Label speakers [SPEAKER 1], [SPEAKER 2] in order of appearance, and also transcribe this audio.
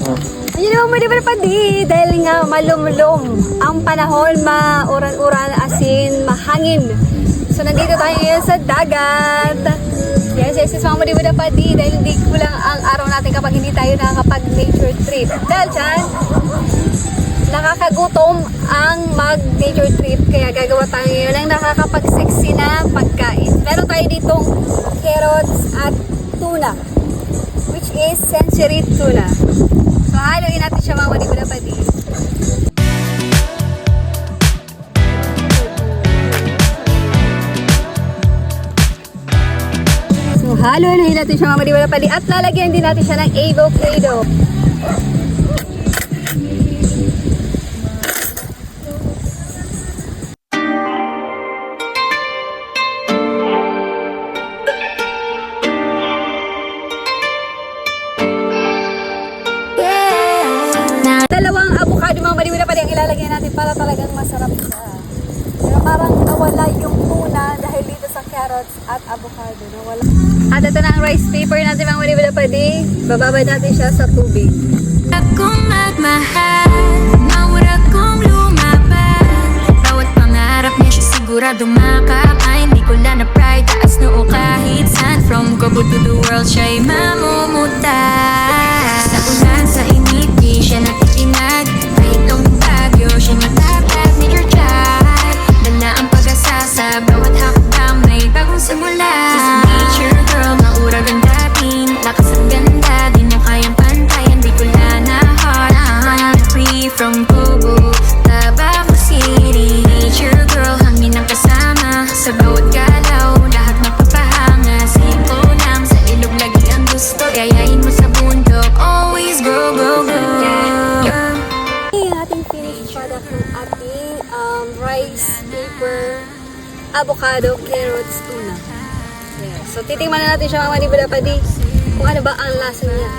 [SPEAKER 1] Hindi naman mo pa di dahil nga malumlum ang panahon, mauran-uran, asin, mahangin. So nandito tayo ngayon sa dagat. Yes, mga mudi-muda pa di dahil hindi kulang ang araw natin kapag hindi tayo nakakapag-nature trip. Dahil dyan, nakakagutom ang mag-nature trip kaya gagawa tayo ngayon ng nakakapag-sexy na pagkain. Meron tayo ditong carrots at tuna, which is century tuna. So haluin natin siya mga mudi-muda pa di. Haluin natin siya mga madiwala pali at lalagyan din natin siya ng avocado. Dalawang avocado mga madiwala pali ang ilalagyan natin para talagang masarap siya. Pero parang nawala yung tuna dahil dito sa carrots at avocado. Nawala. At ito na ang rice paper natin mga manibula pwede. Bababad natin siya sa tubig.
[SPEAKER 2] Akong magmahal, mawala kong lumapad. Bawat pangarap niya siya siguradong makapain. Di ko lang na pride, taas noo kahit saan. From Gobo to the world, siya'y mamumutan. Sa ulan, sa init, di siya natitinag. Kahit nung bagyo, siya matapag ni your child. Dala ang pag-asa sa bawat hakbang, may bagong simula. She's a nature girl, maura ganda din. Lakas at ganda, di niya kayang pantayan. Di ko lang na heart, I'm free from Gobo, Tabaco City. Nature girl, hangin ang kasama. Sa bawat galaw, lahat napapahanga. Simple lang, sa ilog lagi ang gusto. Yayain mo sa bundok, always go, go, go.
[SPEAKER 1] Yung ating finished product ng ating rice paper, avocado, carrots, tuna. Yeah. So titingnan na natin siya mga manibula pwede kung ano ba ang lasa niya.